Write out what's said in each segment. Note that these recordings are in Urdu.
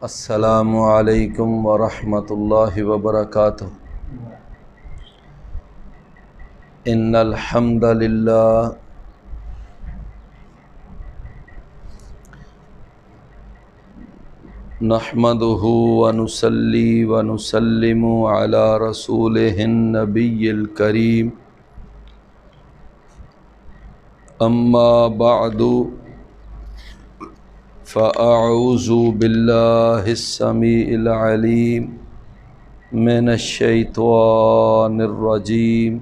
السلام علیکم ورحمۃ اللہ وبرکاتہ۔ ان الحمد للہ نحمدہ ونصلی ونسلم علی رسولہ النبی الکریم، اما بعد فاعوذ باللہ السمیع العلیم من الشیطان الرجیم،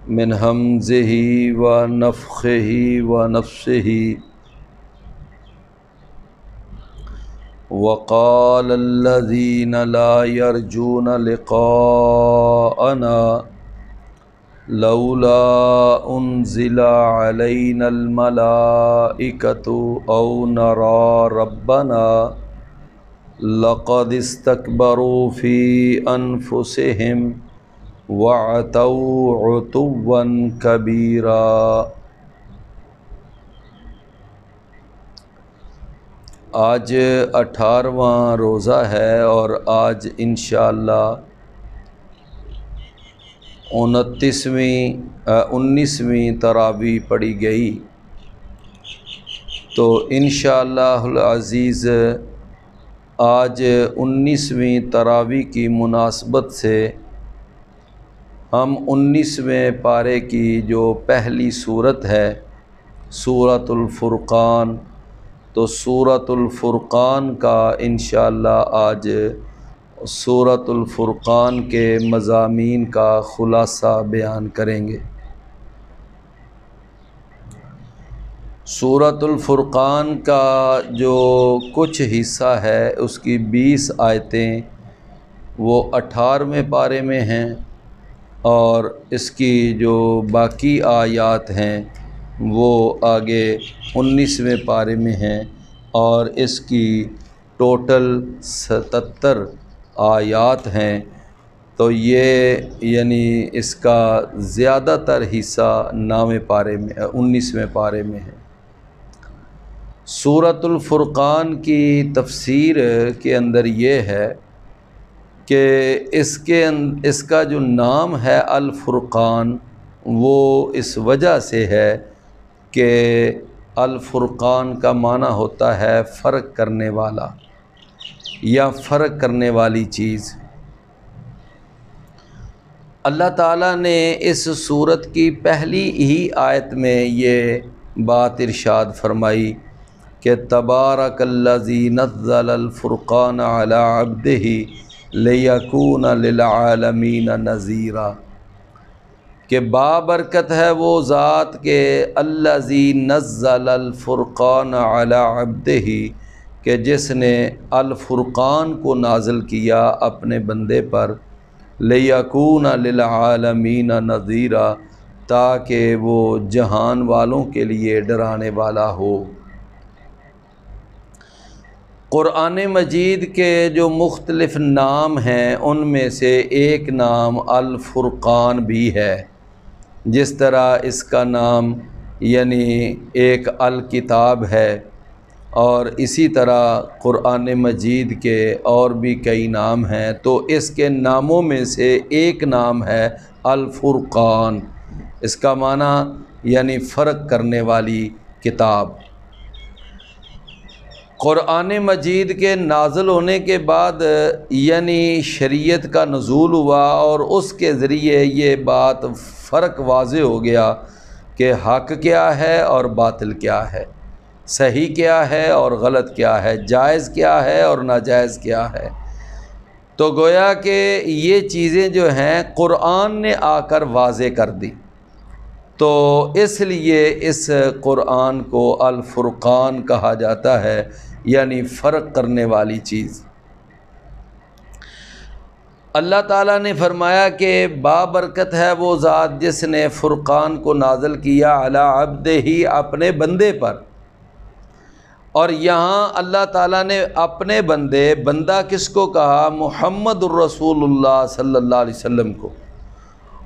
من ہمزہ ونفخہ ونفثہ۔ وقال الذین لا یرجون لقاءنا لولا انزل علینا الملائکۃ او نری ربنا لقد استکبروا فی انفسہم وعتوا عتوا کبیرا۔ آج 18واں روزہ ہے اور آج انشاءاللہ 19ویں تراویح پڑھی گئی، تو انشاءاللہ العزیز آج 19ویں تراویح کی مناسبت سے ہم 19ویں پارے کی جو پہلی سورت ہے سورۃ الفرقان، تو سورۃ الفرقان کا انشاءاللہ آج سورۃ الفرقان کے مضامین کا خلاصہ بیان کریں گے۔ سورۃ الفرقان کا جو کچھ حصہ ہے اس کی 20 آیتیں وہ 18ویں پارے میں ہیں، اور اس کی جو باقی آیات ہیں وہ آگے 19ویں پارے میں ہیں، اور اس کی ٹوٹل 77 آیات ہیں۔ تو یہ یعنی اس کا زیادہ تر حصہ 9ویں پارے میں 19ویں پارے میں ہے۔ سورۃ الفرقان کی تفسیر کے اندر یہ ہے کہ اس کا جو نام ہے الفرقان، وہ اس وجہ سے ہے کہ الفرقان کا معنی ہوتا ہے فرق کرنے والا یا فرق کرنے والی چیز۔ اللہ تعالیٰ نے اس سورت کی پہلی ہی آیت میں یہ بات ارشاد فرمائی کہ تبارک الذی نزل الفرقان علی عبدہ لیکون للعالمین نذیرا، کہ بابرکت ہے وہ ذات کہ الذی نزل الفرقان علی عبدہ، کہ جس نے الفرقان کو نازل کیا اپنے بندے پر، لیکون للعالمین نذیرا، تاکہ وہ جہان والوں کے لیے ڈرانے والا ہو۔ قرآن مجید کے جو مختلف نام ہیں ان میں سے ایک نام الفرقان بھی ہے، جس طرح اس کا نام یعنی ایک الکتاب ہے، اور اسی طرح قرآن مجید کے اور بھی کئی نام ہیں، تو اس کے ناموں میں سے ایک نام ہے الفرقان۔ اس کا معنی یعنی فرق کرنے والی کتاب۔ قرآن مجید کے نازل ہونے کے بعد یعنی شریعت کا نزول ہوا، اور اس کے ذریعے یہ بات فرق واضح ہو گیا کہ حق کیا ہے اور باطل کیا ہے، صحیح کیا ہے اور غلط کیا ہے، جائز کیا ہے اور ناجائز کیا ہے۔ تو گویا کہ یہ چیزیں جو ہیں قرآن نے آ کر واضح کر دی، تو اس لیے اس قرآن کو الفرقان کہا جاتا ہے، یعنی فرق کرنے والی چیز۔ اللہ تعالیٰ نے فرمایا کہ بابرکت ہے وہ ذات جس نے فرقان کو نازل کیا علی عبدہ، اپنے بندے پر۔ اور یہاں اللہ تعالیٰ نے اپنے بندہ کس کو کہا؟ محمد الرسول اللہ صلی اللہ علیہ وسلم کو۔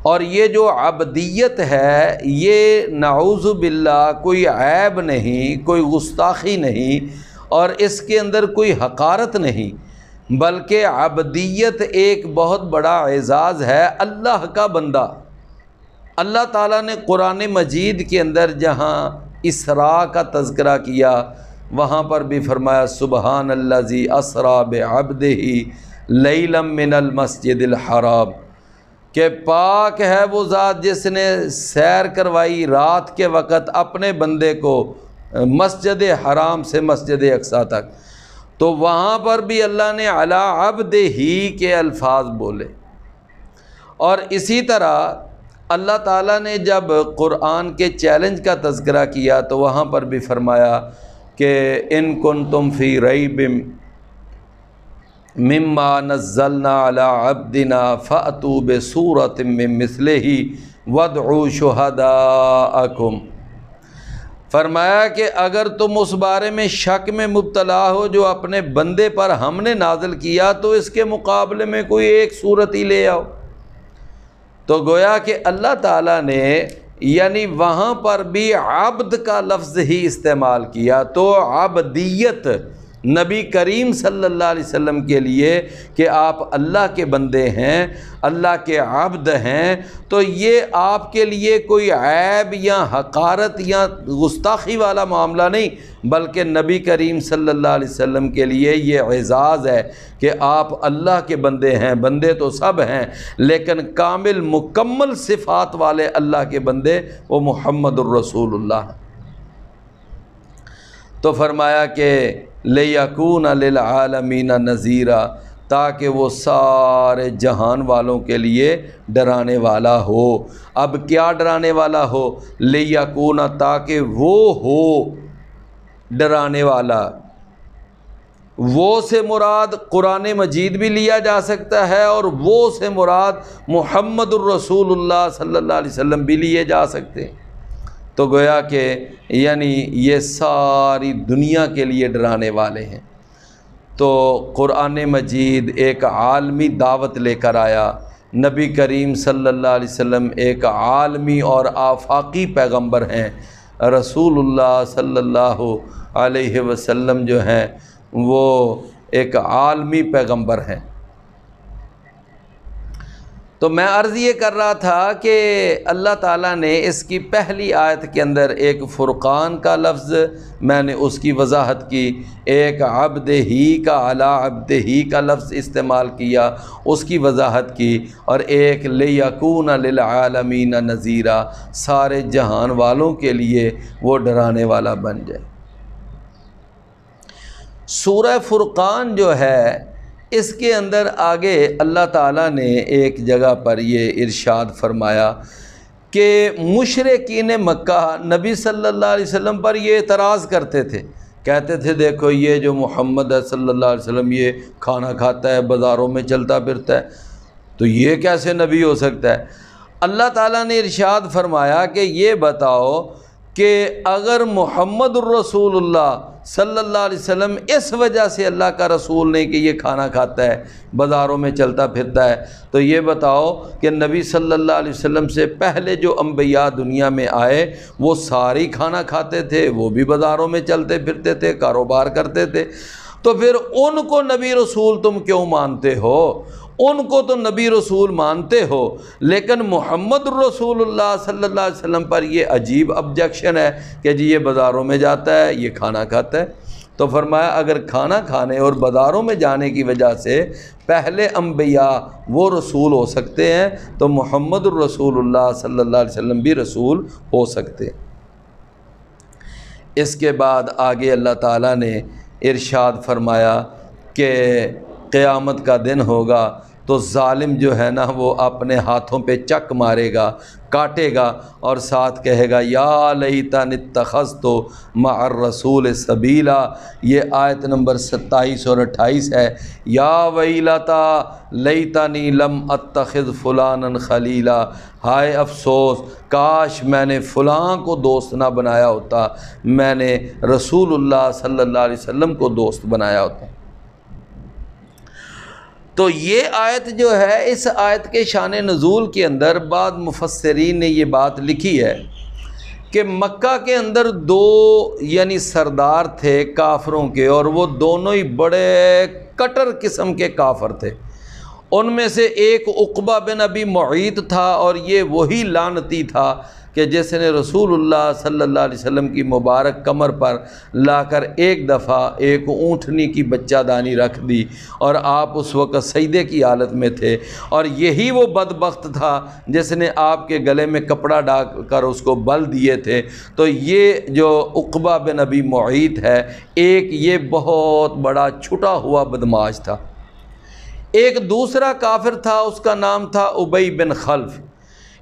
اور یہ جو عبدیت ہے یہ نعوذ باللہ کوئی عیب نہیں، کوئی گستاخی نہیں، اور اس کے اندر کوئی حقارت نہیں، بلکہ عبدیت ایک بہت بڑا اعزاز ہے۔ اللہ کا بندہ، اللہ تعالیٰ نے قرآن مجید کے اندر جہاں اسراء کا تذکرہ کیا وہاں پر بھی فرمایا سبحان الذی اسریٰ بعبدہ لیلا من المسجد الحرام، کہ پاک ہے وہ ذات جس نے سیر کروائی رات کے وقت اپنے بندے کو مسجد حرام سے مسجد اقصیٰ تک۔ تو وہاں پر بھی اللہ نے علی عبدہ کے الفاظ بولے۔ اور اسی طرح اللہ تعالیٰ نے جب قرآن کے چیلنج کا تذکرہ کیا تو وہاں پر بھی فرمایا کہ ان کنتم فی ریب مما نزلنا علی عبدنا فأتوا بسورۃ من مثلہ وادعوا شہداءکم، فرمایا کہ اگر تم اس بارے میں شک میں مبتلا ہو جو اپنے بندے پر ہم نے نازل کیا تو اس کے مقابلے میں کوئی ایک صورت ہی لے آؤ۔ تو گویا کہ اللہ تعالیٰ نے یعنی وہاں پر بھی عبد کا لفظ ہی استعمال کیا، تو عبدیت نبی کریم صلی اللہ علیہ وسلم کے لیے کہ آپ اللہ کے بندے ہیں، اللہ کے عبد ہیں، تو یہ آپ کے لیے کوئی عیب یا حقارت یا گستاخی والا معاملہ نہیں، بلکہ نبی کریم صلی اللہ علیہ وسلم کے لیے یہ اعزاز ہے کہ آپ اللہ کے بندے ہیں۔ بندے تو سب ہیں لیکن کامل مکمل صفات والے اللہ کے بندے وہ محمد الرسول اللہ۔ تو فرمایا کہ لِیَکُونَ لِلْعَالَمِینَ نَذِیرًا، تاکہ وہ سارے جہان والوں کے لیے ڈرانے والا ہو۔ اب کیا ڈرانے والا ہو؟ لِیَکُونَ، تاکہ وہ ہو ڈرانے والا۔ وہ سے مراد قرآن مجید بھی لیا جا سکتا ہے اور وہ سے مراد محمد الرسول اللہ صلی اللہ علیہ وسلم بھی لیے جا سکتے ہیں۔ تو گویا کہ یعنی یہ ساری دنیا کے لیے ڈرانے والے ہیں۔ تو قرآن مجید ایک عالمی دعوت لے کر آیا، نبی کریم صلی اللہ علیہ وسلم ایک عالمی اور آفاقی پیغمبر ہیں، رسول اللہ صلی اللہ علیہ وسلم جو ہیں وہ ایک عالمی پیغمبر ہیں۔ تو میں عرض یہ کر رہا تھا کہ اللہ تعالیٰ نے اس کی پہلی آیت کے اندر ایک فرقان کا لفظ، میں نے اس کی وضاحت کی، ایک عبد ہی کا علی عبد ہی کا لفظ استعمال کیا، اس کی وضاحت کی، اور ایک لِیَکُونَ لِلْعَالَمِینَ نَذِیرًا، سارے جہان والوں کے لیے وہ ڈرانے والا بن جائے۔ سورہ فرقان جو ہے اس کے اندر آگے اللہ تعالیٰ نے ایک جگہ پر یہ ارشاد فرمایا کہ مشرکین مکہ نبی صلی اللہ علیہ وسلم پر یہ اعتراض کرتے تھے، کہتے تھے دیکھو یہ جو محمد ہے صلی اللہ علیہ وسلم یہ کھانا کھاتا ہے، بازاروں میں چلتا پھرتا ہے، تو یہ کیسے نبی ہو سکتا ہے؟ اللہ تعالیٰ نے ارشاد فرمایا کہ یہ بتاؤ کہ اگر محمد الرسول اللہ صلی اللہ علیہ وسلم اس وجہ سے اللہ کا رسول نہیں کہ یہ کھانا کھاتا ہے، بازاروں میں چلتا پھرتا ہے، تو یہ بتاؤ کہ نبی صلی اللہ علیہ وسلم سے پہلے جو انبیاء دنیا میں آئے وہ سارے کھانا کھاتے تھے، وہ بھی بازاروں میں چلتے پھرتے تھے، کاروبار کرتے تھے، تو پھر ان کو نبی رسول تم کیوں مانتے ہو؟ ان کو تو نبی رسول مانتے ہو، لیکن محمد الرسول اللہ صلی اللہ علیہ وسلم پر یہ عجیب آبجیکشن ہے کہ جی یہ بازاروں میں جاتا ہے، یہ کھانا کھاتا ہے۔ تو فرمایا اگر کھانا کھانے اور بازاروں میں جانے کی وجہ سے پہلے انبیاء وہ رسول ہو سکتے ہیں تو محمد الرسول اللہ صلی اللہ علیہ وسلم بھی رسول ہو سکتے ہیں۔ اس کے بعد آگے اللہ تعالیٰ نے ارشاد فرمایا کہ قیامت کا دن ہوگا تو ظالم جو ہے نا وہ اپنے ہاتھوں پہ چک مارے گا، کاٹے گا، اور ساتھ کہے گا یا لیتنی اتخذت مع الرسول سبیلا۔ یہ آیت نمبر 27 اور 28 ہے۔ یا ویلتا لیتنی لم اتخذ فلانا خلیلا، ہائے افسوس کاش میں نے فلاں کو دوست نہ بنایا ہوتا، میں نے رسول اللہ صلی اللہ علیہ وسلم کو دوست بنایا ہوتا۔ تو یہ آیت جو ہے، اس آیت کے شان نزول کے اندر بعض مفسرین نے یہ بات لکھی ہے کہ مکہ کے اندر دو یعنی سردار تھے کافروں کے، اور وہ دونوں ہی بڑے کٹر قسم کے کافر تھے۔ ان میں سے ایک عقبہ بن ابی معیط تھا، اور یہ وہی لعنتی تھا کہ جس نے رسول اللہ صلی اللہ علیہ وسلم کی مبارک کمر پر لا کر ایک دفعہ ایک اونٹنی کی بچہ دانی رکھ دی، اور آپ اس وقت سجدے کی حالت میں تھے، اور یہی وہ بدبخت تھا جس نے آپ کے گلے میں کپڑا ڈال کر اس کو بل دیے تھے۔ تو یہ جو عقبہ بن ابی معیط ہے، ایک یہ بہت بڑا چھٹا ہوا بدماش تھا۔ ایک دوسرا کافر تھا، اس کا نام تھا ابی بن خلف۔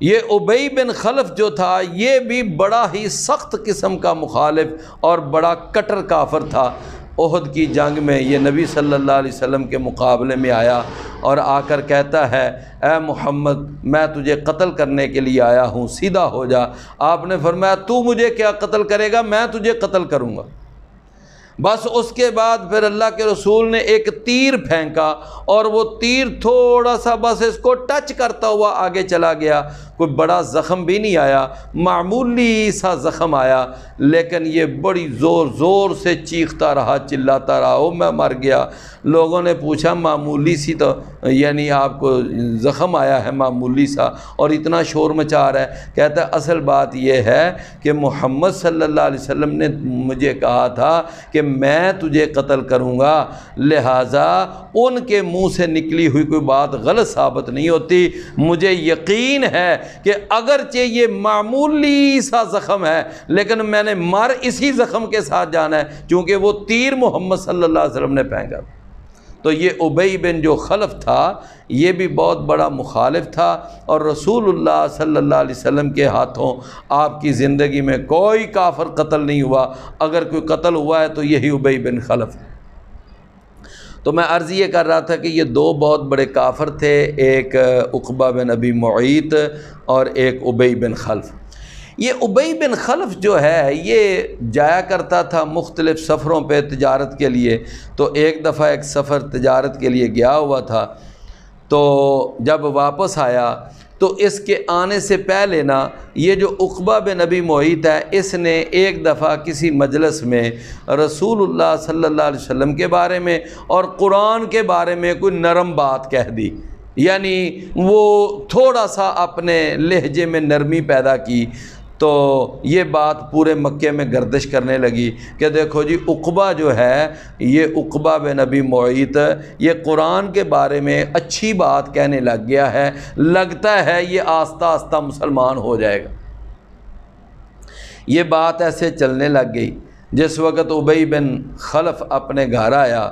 یہ ابی بن خلف جو تھا یہ بھی بڑا ہی سخت قسم کا مخالف اور بڑا کٹر کافر تھا۔ احد کی جنگ میں یہ نبی صلی اللہ علیہ وسلم کے مقابلے میں آیا اور آ کر کہتا ہے، اے محمد میں تجھے قتل کرنے کے لیے آیا ہوں، سیدھا ہو جا۔ آپ نے فرمایا تو مجھے کیا قتل کرے گا، میں تجھے قتل کروں گا۔ بس اس کے بعد پھر اللہ کے رسول نے ایک تیر پھینکا، اور وہ تیر تھوڑا سا بس اس کو ٹچ کرتا ہوا آگے چلا گیا۔ کوئی بڑا زخم بھی نہیں آیا، معمولی سا زخم آیا، لیکن یہ بڑی زور زور سے چیختا رہا، چلاتا رہا، او میں مر گیا۔ لوگوں نے پوچھا معمولی سی تو یعنی آپ کو زخم آیا ہے معمولی سا اور اتنا شور مچا رہا ہے؟ کہتا ہے اصل بات یہ ہے کہ محمد صلی اللہ علیہ وسلم نے مجھے کہا تھا کہ میں تجھے قتل کروں گا، لہٰذا ان کے منہ سے نکلی ہوئی کوئی بات غلط ثابت نہیں ہوتی۔ مجھے یقین ہے کہ اگرچہ یہ معمولی سا زخم ہے لیکن میں نے مر اسی زخم کے ساتھ جانا ہے، چونکہ وہ تیر محمد صلی اللہ علیہ وسلم نے پھینکا۔ تو یہ ابی بن جو خلف تھا یہ بھی بہت بڑا مخالف تھا، اور رسول اللہ صلی اللہ علیہ وسلم کے ہاتھوں آپ کی زندگی میں کوئی کافر قتل نہیں ہوا، اگر کوئی قتل ہوا ہے تو یہی ابی بن خلف۔ تو میں عرض یہ کر رہا تھا کہ یہ دو بہت بڑے کافر تھے، ایک عقبہ بن ابی معیط اور ایک ابی بن خلف۔ یہ ابی بن خلف جو ہے یہ جایا کرتا تھا مختلف سفروں پہ تجارت کے لیے۔ تو ایک دفعہ ایک سفر تجارت کے لیے گیا ہوا تھا، تو جب واپس آیا تو اس کے آنے سے پہلے نا یہ جو عقبہ بن ابی معیط ہے اس نے ایک دفعہ کسی مجلس میں رسول اللہ صلی اللہ علیہ وسلم کے بارے میں اور قرآن کے بارے میں کوئی نرم بات کہہ دی، یعنی وہ تھوڑا سا اپنے لہجے میں نرمی پیدا کی۔ تو یہ بات پورے مکے میں گردش کرنے لگی کہ دیکھو جی عقبہ جو ہے یہ عقبہ بن ابی معیط یہ قرآن کے بارے میں اچھی بات کہنے لگ گیا ہے، لگتا ہے یہ آہستہ آہستہ مسلمان ہو جائے گا۔ یہ بات ایسے چلنے لگ گئی۔ جس وقت ابی بن خلف اپنے گھر آیا،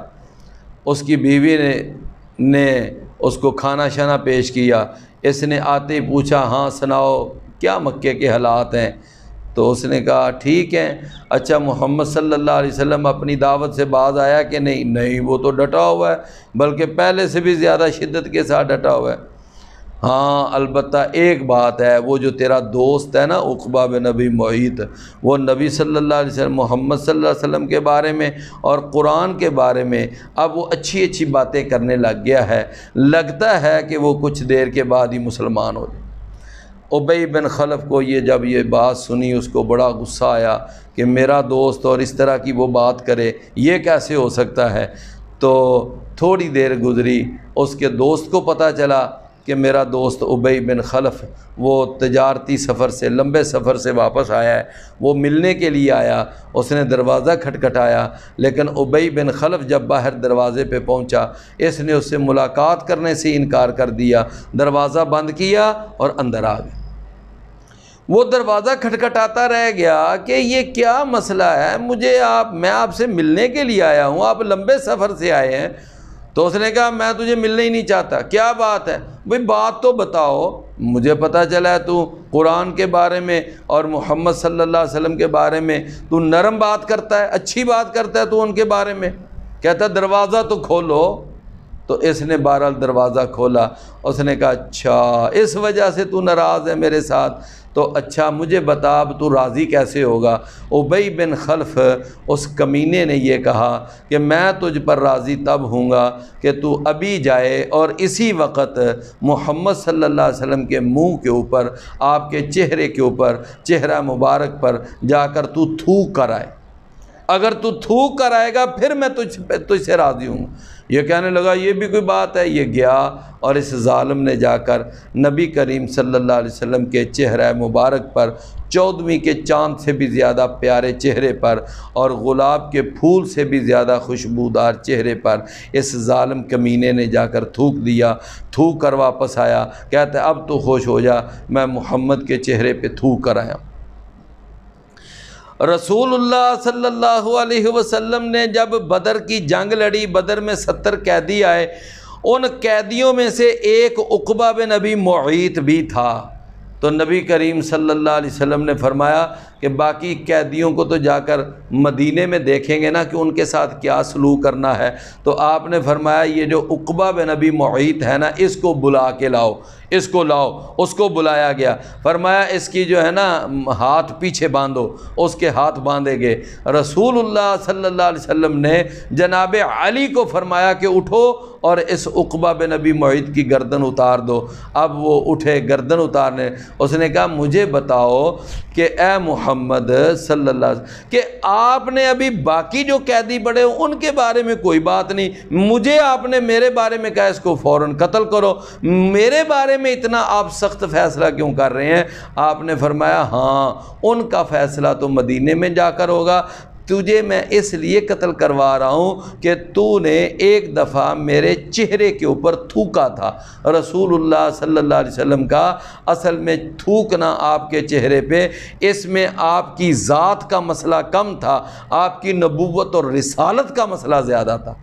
اس کی بیوی نے اس کو کھانا شانا پیش کیا۔ اس نے آتے ہی پوچھا، ہاں سناؤ کیا مکے کے حالات ہیں؟ تو اس نے کہا ٹھیک ہیں۔ اچھا محمد صلی اللہ علیہ وسلم اپنی دعوت سے باز آیا کہ نہیں؟ نہیں، وہ تو ڈٹا ہوا ہے، بلکہ پہلے سے بھی زیادہ شدت کے ساتھ ڈٹا ہوا ہے۔ ہاں البتہ ایک بات ہے، وہ جو تیرا دوست ہے نا عقبہ بن ابی معیط، وہ نبی صلی اللہ علیہ وسلم محمد صلی اللہ علیہ وسلم کے بارے میں اور قرآن کے بارے میں اب وہ اچھی اچھی باتیں کرنے لگ گیا ہے، لگتا ہے کہ وہ کچھ دیر کے بعد ہی مسلمان ہو جائے۔ ابی بن خلف کو جب یہ بات سنی اس کو بڑا غصہ آیا کہ میرا دوست اور اس طرح کی وہ بات کرے، یہ کیسے ہو سکتا ہے؟ تو تھوڑی دیر گزری، اس کے دوست کو پتہ چلا کہ میرا دوست ابی بن خلف وہ تجارتی سفر سے لمبے سفر سے واپس آیا ہے، وہ ملنے کے لیے آیا۔ اس نے دروازہ کھٹکھٹایا، لیکن ابی بن خلف جب باہر دروازے پہ پہنچا اس نے اس سے ملاقات کرنے سے انکار کر دیا، دروازہ بند کیا اور اندر آ گیا۔ وہ دروازہ کھٹکھٹاتا رہ گیا کہ یہ کیا مسئلہ ہے، میں آپ سے ملنے کے لیے آیا ہوں، آپ لمبے سفر سے آئے ہیں۔ تو اس نے کہا میں تجھے ملنا ہی نہیں چاہتا۔ کیا بات ہے بھئی؟ بات تو بتاؤ، مجھے پتہ چلا ہے تو قرآن کے بارے میں اور محمد صلی اللہ علیہ وسلم کے بارے میں تو نرم بات کرتا ہے، اچھی بات کرتا ہے تو ان کے بارے میں۔ کہتا دروازہ تو کھولو۔ تو اس نے بہرحال دروازہ کھولا۔ اس نے کہا اچھا اس وجہ سے تو ناراض ہے میرے ساتھ؟ تو اچھا مجھے بتا اب تو راضی کیسے ہوگا؟ ابی بن خلف اس کمینے نے یہ کہا کہ میں تجھ پر راضی تب ہوں گا کہ تو ابھی جائے اور اسی وقت محمد صلی اللہ علیہ وسلم کے منہ کے اوپر، آپ کے چہرے کے اوپر، چہرہ مبارک پر جا کر تو تھوک کر آئے۔ اگر تو تھوک کر آئے گا پھر میں تجھ سے راضی ہوں۔ یہ کہنے لگا یہ بھی کوئی بات ہے؟ یہ گیا اور اس ظالم نے جا کر نبی کریم صلی اللہ علیہ وسلم کے چہرہ مبارک پر، 14ویں کے چاند سے بھی زیادہ پیارے چہرے پر اور گلاب کے پھول سے بھی زیادہ خوشبودار چہرے پر اس ظالم کمینے نے جا کر تھوک دیا۔ تھوک کر واپس آیا، کہتا ہے اب تو خوش ہو جا، میں محمد کے چہرے پہ تھوک کر آیا۔ رسول اللہ صلی اللہ علیہ وسلم نے جب بدر کی جنگ لڑی، بدر میں 70 قیدی آئے، ان قیدیوں میں سے ایک عقبہ بن ابی معیط بھی تھا۔ تو نبی کریم صلی اللہ علیہ وسلم نے فرمایا کہ باقی قیدیوں کو تو جا کر مدینے میں دیکھیں گے نا کہ ان کے ساتھ کیا سلوک کرنا ہے، تو آپ نے فرمایا یہ جو عقبہ بن ابی معیط ہے نا، اس کو بلا کے لاؤ، اس کو لاؤ۔ اس کو بلایا گیا، فرمایا اس کی جو ہے نا ہاتھ پیچھے باندھو، اس کے ہاتھ باندھے گئے۔ رسول اللہ صلی اللہ علیہ وسلم نے جناب علی کو فرمایا کہ اٹھو اور اس عقبہ بن ابی معیط کی گردن اتار دو۔ اب وہ اٹھے گردن اتارنے، اس نے کہا مجھے بتاؤ کہ اے محمد صلی اللہ علیہ وسلم کہ آپ نے ابھی باقی جو قیدی بڑے ان کے بارے میں کوئی بات نہیں، مجھے آپ نے میرے بارے میں کہا اس کو فوراً قتل کرو، میرے بارے میں اتنا آپ سخت فیصلہ کیوں کر رہے ہیں؟ آپ نے فرمایا ہاں ان کا فیصلہ تو مدینے میں جا کر ہوگا، تجھے میں اس لیے قتل کروا رہا ہوں کہ تو نے ایک دفعہ میرے چہرے کے اوپر تھوکا تھا۔ رسول اللہ صلی اللہ علیہ وسلم کا اصل میں تھوکنا آپ کے چہرے پہ، اس میں آپ کی ذات کا مسئلہ کم تھا، آپ کی نبوت اور رسالت کا مسئلہ زیادہ تھا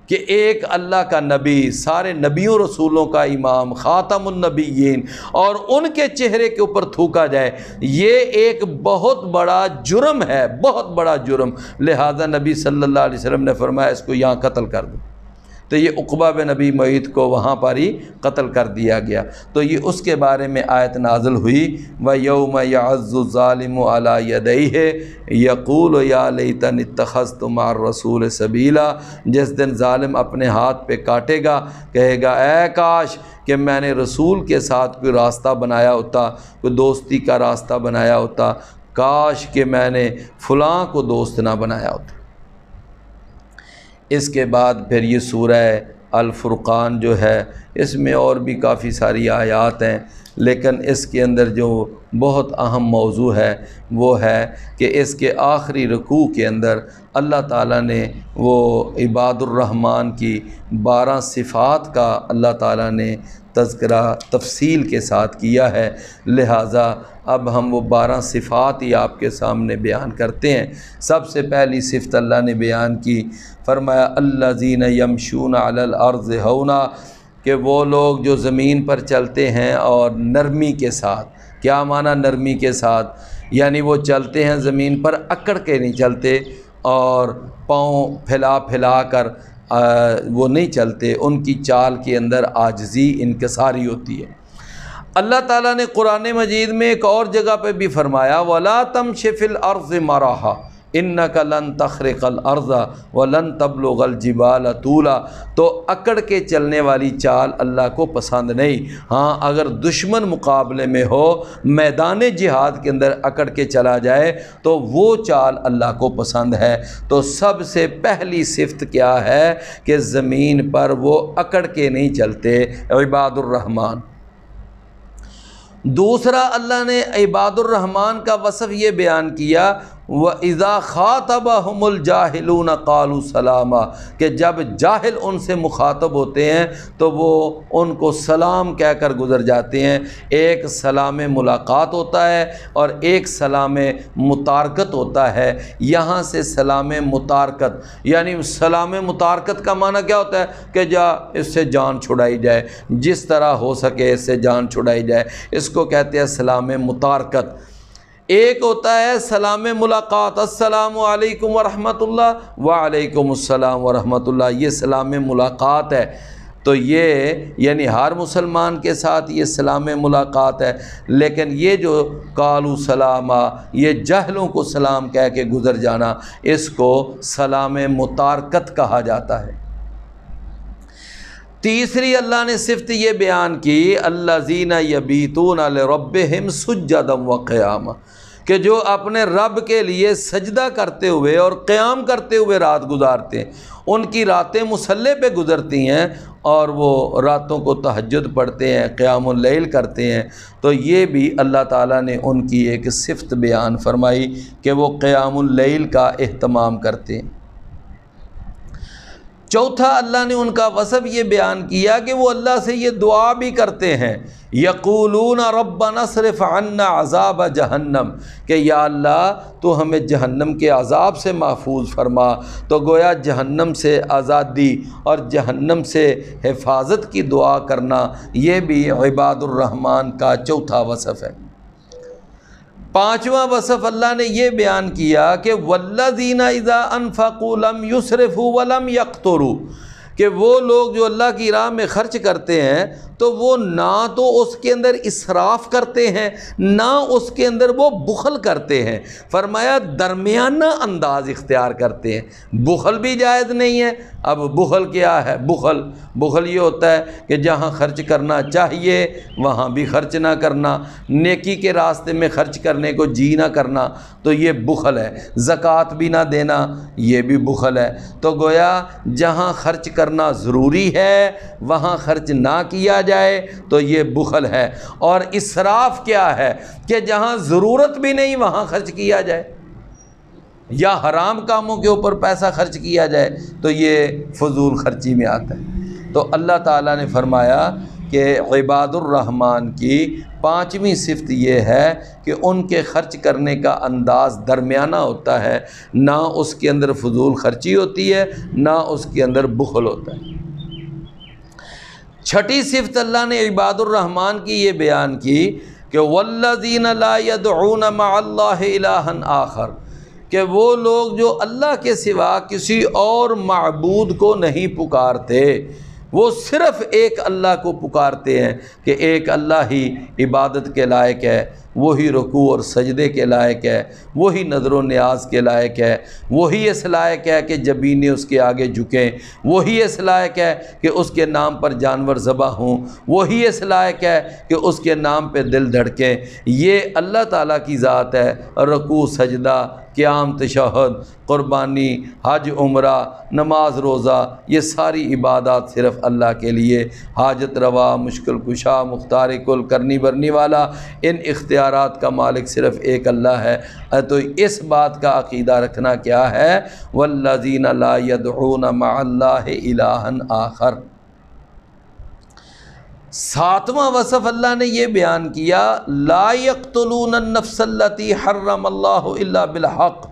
کہ ایک اللہ کا نبی، سارے نبیوں رسولوں کا امام، خاتم النبیین، اور ان کے چہرے کے اوپر تھوکا جائے، یہ ایک بہت بڑا جرم ہے، بہت بڑا جرم۔ لہذا نبی صلی اللہ علیہ وسلم نے فرمایا اس کو یہاں قتل کر دو۔ تو یہ عقبہ بن ابی معیط کو وہاں پر ہی قتل کر دیا گیا۔ تو یہ اس کے بارے میں آیت نازل ہوئی، وَيَوْمَ يَعَضُّ الظَّالِمُ عَلَىٰ يَدَيْهِ يَقُولُ يَا لَيْتَنِي اتَّخَذْتُ مَعَ الرَّسُولِ سَبِيلًا، جس دن ظالم اپنے ہاتھ پہ کاٹے گا، کہے گا اے کاش کہ میں نے رسول کے ساتھ کوئی راستہ بنایا ہوتا، کوئی دوستی کا راستہ بنایا ہوتا، کاش کہ میں نے فلاں کو دوست نہ بنایا ہوتا۔ اس کے بعد پھر یہ سورہ الفرقان جو ہے، اس میں اور بھی کافی ساری آیات ہیں، لیکن اس کے اندر جو بہت اہم موضوع ہے وہ ہے کہ اس کے آخری رکوع کے اندر اللہ تعالیٰ نے وہ عباد الرحمن کی 12 صفات کا اللہ تعالیٰ نے تذکرہ تفصیل کے ساتھ کیا ہے، لہٰذا اب ہم وہ 12 صفات ہی آپ کے سامنے بیان کرتے ہیں۔ سب سے پہلی صفت اللہ نے بیان کی، فرمایا الذین یمشون علی الارض ہونا، کہ وہ لوگ جو زمین پر چلتے ہیں اور نرمی کے ساتھ۔ کیا معنی نرمی کے ساتھ؟ یعنی وہ چلتے ہیں زمین پر اکڑ کے نہیں چلتے اور پاؤں پھیلا پھیلا کر وہ نہیں چلتے، ان کی چال کے اندر عاجزی انکساری ہوتی ہے۔ اللہ تعالیٰ نے قرآن مجید میں ایک اور جگہ پہ بھی فرمایا وَلَا تَمْشِ فِي الْأَرْضِ مَرَحًا إِنَّكَ لَن تَخْرِقَ الْأَرْضَ وَلَن تَبْلُغَ الْجِبَالَ طُولًا، تو اکڑ کے چلنے والی چال اللہ کو پسند نہیں۔ ہاں اگر دشمن مقابلے میں ہو، میدان جہاد کے اندر اکڑ کے چلا جائے تو وہ چال اللہ کو پسند ہے۔ تو سب سے پہلی صفت کیا ہے کہ زمین پر وہ اکڑ کے نہیں چلتے، عباد الرحمن۔ دوسرا اللہ نے عباد الرحمن کا وصف یہ بیان کیا وَإِذَا خَاطَبَهُمُ الْجَاهِلُونَ قَالُوا سَلَامًا، کہ جب جاہل ان سے مخاطب ہوتے ہیں تو وہ ان کو سلام کہہ کر گزر جاتے ہیں۔ ایک سلام ملاقات ہوتا ہے اور ایک سلام متارکت ہوتا ہے۔ یہاں سے سلام متارکت، یعنی سلام متارکت کا معنی کیا ہوتا ہے کہ جا اس سے جان چھڑائی جائے، جس طرح ہو سکے اس سے جان چھڑائی جائے، اس کو کہتے ہیں سلام متارکت۔ ایک ہوتا ہے سلام ملاقات، السلام علیکم ورحمۃ اللہ، وعلیکم السلام ورحمۃ اللہ، یہ سلام ملاقات ہے۔ تو یہ یعنی ہر مسلمان کے ساتھ یہ سلام ملاقات ہے، لیکن یہ جو قالوا سلاما، یہ جاہلوں کو سلام کہہ کے گزر جانا، اس کو سلام متارکت کہا جاتا ہے۔ تیسری اللہ نے صفت یہ بیان کی الذین یبیتون لربہم سجدا وقیاما، کہ جو اپنے رب کے لیے سجدہ کرتے ہوئے اور قیام کرتے ہوئے رات گزارتے ہیں، ان کی راتیں مصلی پہ گزرتی ہیں اور وہ راتوں کو تہجد پڑھتے ہیں، قیام اللیل کرتے ہیں، تو یہ بھی اللہ تعالیٰ نے ان کی ایک صفت بیان فرمائی کہ وہ قیام اللیل کا اہتمام کرتے ہیں۔ چوتھا اللہ نے ان کا وصف یہ بیان کیا کہ وہ اللہ سے یہ دعا بھی کرتے ہیں یقولون ربنا اصرف عنا عذاب جہنم، کہ یا اللہ تو ہمیں جہنم کے عذاب سے محفوظ فرما۔ تو گویا جہنم سے آزادی اور جہنم سے حفاظت کی دعا کرنا یہ بھی عباد الرحمن کا چوتھا وصف ہے۔ پانچواں وصف اللہ نے یہ بیان کیا کہ والذین اذا انفقوا لم یسرفوا ولم یقتروا، کہ وہ لوگ جو اللہ کی راہ میں خرچ کرتے ہیں تو وہ نہ تو اس کے اندر اسراف کرتے ہیں نہ اس کے اندر وہ بخل کرتے ہیں، فرمایا درمیانہ انداز اختیار کرتے ہیں۔ بخل بھی جائز نہیں ہے۔ اب بخل کیا ہے؟ بخل یہ ہوتا ہے کہ جہاں خرچ کرنا چاہیے وہاں بھی خرچ نہ کرنا، نیکی کے راستے میں خرچ کرنے کو جی نہ کرنا، تو یہ بخل ہے۔ زکوٰۃ بھی نہ دینا، یہ بھی بخل ہے۔ تو گویا جہاں خرچ کرنا ضروری ہے وہاں خرچ نہ کیا جائے تو یہ بخل ہے۔ اور اسراف کیا ہے؟ کہ جہاں ضرورت بھی نہیں وہاں خرچ کیا جائے یا حرام کاموں کے اوپر پیسہ خرچ کیا جائے تو یہ فضول خرچی میں آتا ہے۔ تو اللہ تعالیٰ نے فرمایا کہ عباد الرحمن کی پانچویں صفت یہ ہے کہ ان کے خرچ کرنے کا انداز درمیانہ ہوتا ہے، نہ اس کے اندر فضول خرچی ہوتی ہے نہ اس کے اندر بخل ہوتا ہے۔ چھٹی صفت اللہ نے عباد الرحمن کی یہ بیان کی کہ والذین لا يدعون مع اللہ الہا آخر، کہ وہ لوگ جو اللہ کے سوا کسی اور معبود کو نہیں پکارتے، وہ صرف ایک اللہ کو پکارتے ہیں کہ ایک اللہ ہی عبادت کے لائق ہے، وہی رکوع اور سجدے کے لائق ہے، وہی نظر و نیاز کے لائق ہے، وہی اس لائق ہے کہ جبینیں اس کے آگے جھکیں، وہی اس لائق ہے کہ اس کے نام پر جانور ذبح ہوں، وہی اس لائق ہے کہ اس کے نام پہ دل دھڑکیں۔ یہ اللہ تعالیٰ کی ذات ہے۔ رکوع سجدہ، قیام تشہد، قربانی، حج عمرہ، نماز روزہ، یہ ساری عبادات صرف اللہ کے لیے۔ حاجت روا، مشکل کشا، مختار کل، کرنی برنی والا، ان اختیارات کا مالک صرف ایک اللہ ہے۔ تو اس بات کا عقیدہ رکھنا کیا ہے؟ والذین لا يدعون مع اللہ الہا آخر۔ ساتواں وصف اللہ نے یہ بیان کیا لا یقتلون النفس التی حرم اللہ الا بالحق،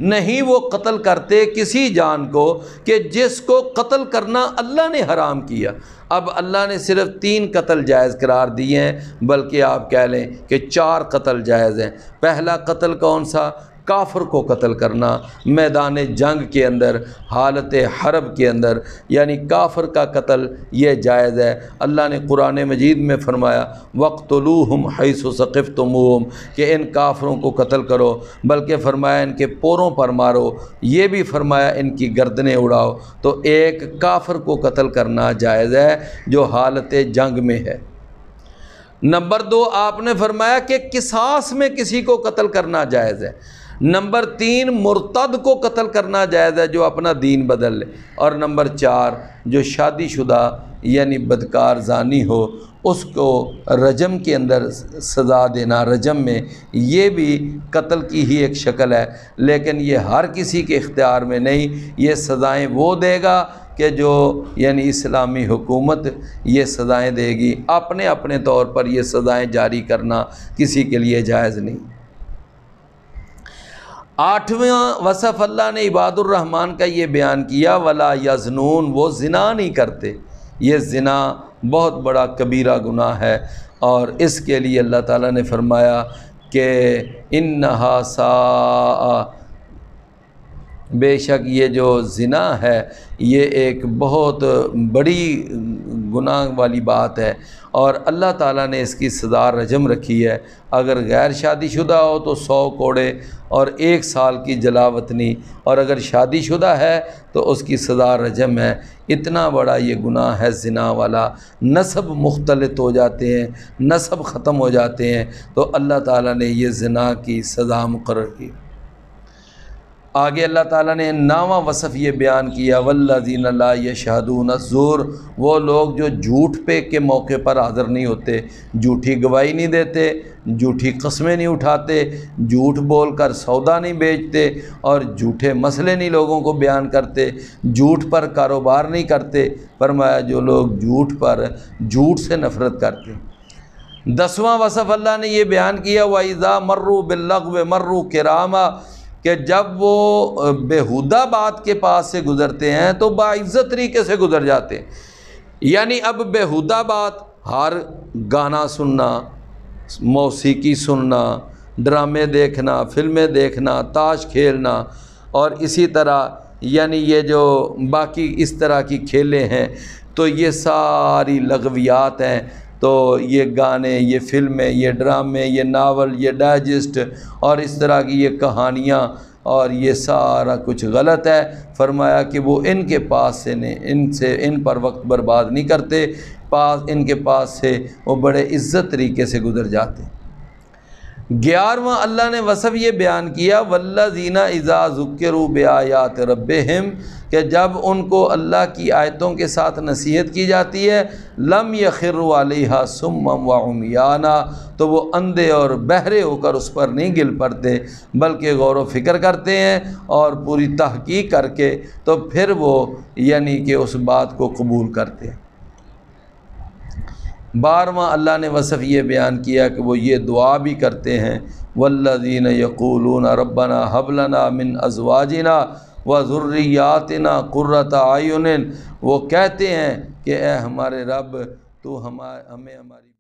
نہیں وہ قتل کرتے کسی جان کو کہ جس کو قتل کرنا اللہ نے حرام کیا۔ اب اللہ نے صرف 3 قتل جائز قرار دیے ہیں، بلکہ آپ کہہ لیں کہ 4 قتل جائز ہیں۔ پہلا قتل کون سا؟ کافر کو قتل کرنا میدان جنگ کے اندر، حالت حرب کے اندر، یعنی کافر کا قتل یہ جائز ہے۔ اللہ نے قرآن مجید میں فرمایا وَاقْتُلُوهُمْ حَيْثُ ثَقِفْتُمُوهُمْ، کہ ان کافروں کو قتل کرو، بلکہ فرمایا ان کے پوروں پر مارو، یہ بھی فرمایا ان کی گردنیں اڑاؤ۔ تو ایک کافر کو قتل کرنا جائز ہے جو حالت جنگ میں ہے۔ نمبر 2 آپ نے فرمایا کہ قصاص میں کسی کو قتل کرنا جائز ہے۔ نمبر 3 مرتد کو قتل کرنا جائز ہے جو اپنا دین بدل لے۔ اور نمبر 4 جو شادی شدہ یعنی بدکار زانی ہو اس کو رجم کے اندر سزا دینا، رجم میں، یہ بھی قتل کی ہی ایک شکل ہے، لیکن یہ ہر کسی کے اختیار میں نہیں۔ یہ سزائیں وہ دے گا کہ جو یعنی اسلامی حکومت یہ سزائیں دے گی، اپنے اپنے طور پر یہ سزائیں جاری کرنا کسی کے لیے جائز نہیں۔ 8واں وصف اللہ نے عباد الرحمن کا یہ بیان کیا ولا یزنون، وہ زنا نہیں کرتے۔ یہ زنا بہت بڑا کبیرہ گناہ ہے، اور اس کے لیے اللہ تعالیٰ نے فرمایا کہ انہا بے شک یہ جو زنا ہے یہ ایک بہت بڑی گناہ والی بات ہے، اور اللہ تعالیٰ نے اس کی سزا رجم رکھی ہے۔ اگر غیر شادی شدہ ہو تو 100 کوڑے اور 1 سال کی جلاوطنی، اور اگر شادی شدہ ہے تو اس کی سزا رجم ہے۔ اتنا بڑا یہ گناہ ہے زنا والا، نسب مختلط ہو جاتے ہیں، نسب ختم ہو جاتے ہیں، تو اللہ تعالیٰ نے یہ زنا کی سزا مقرر کی۔ آگے اللہ تعالیٰ نے 9واں وصف یہ بیان کیا، والذین لا یشہدون الزور، وہ لوگ جو جھوٹ پہ کے موقع پر حاضر نہیں ہوتے، جھوٹی گواہی نہیں دیتے، جھوٹی قسمیں نہیں اٹھاتے، جھوٹ بول کر سودا نہیں بیچتے، اور جھوٹے مسئلے نہیں لوگوں کو بیان کرتے، جھوٹ پر کاروبار نہیں کرتے۔ فرمایا جو لوگ جھوٹ سے نفرت کرتے۔ 10واں وصف اللہ نے یہ بیان کیا، وَإِذَا مَرُّوا بِاللَّغْوِ مَرُّوا كِرَامًا، کہ جب وہ بیہودہ بات کے پاس سے گزرتے ہیں تو باعزت طریقے سے گزر جاتے ہیں۔ یعنی اب بیہودہ بات، ہر گانا سننا، موسیقی سننا، ڈرامے دیکھنا، فلمیں دیکھنا، تاش کھیلنا، اور اسی طرح یعنی یہ جو باقی اس طرح کی کھیلیں ہیں، تو یہ ساری لغویات ہیں۔ تو یہ گانے، یہ فلمیں، یہ ڈرامے، یہ ناول، یہ ڈائجسٹ اور اس طرح کی یہ کہانیاں، اور یہ سارا کچھ غلط ہے۔ فرمایا کہ وہ ان کے پاس سے ان پر وقت برباد نہیں کرتے، ان کے پاس سے وہ بڑے عزت طریقے سے گزر جاتے۔ 11واں اللہ نے وصف یہ بیان کیا، والذین اذا ذکروا بآیات ربہم، کہ جب ان کو اللہ کی آیتوں کے ساتھ نصیحت کی جاتی ہے، لم یخروا علیہا صما وعمیانا، تو وہ اندھے اور بہرے ہو کر اس پر نہیں گر پڑتے، بلکہ غور و فکر کرتے ہیں اور پوری تحقیق کر کے تو پھر وہ یعنی کہ اس بات کو قبول کرتے ہیں۔ 12واں اللہ نے وصف یہ بیان کیا کہ وہ یہ دعا بھی کرتے ہیں، والذین یقولون ربنا ھب لنا من ازواجنا وذریاتنا قرۃ اعین، وہ کہتے ہیں کہ اے ہمارے رب تو ہمیں ہماری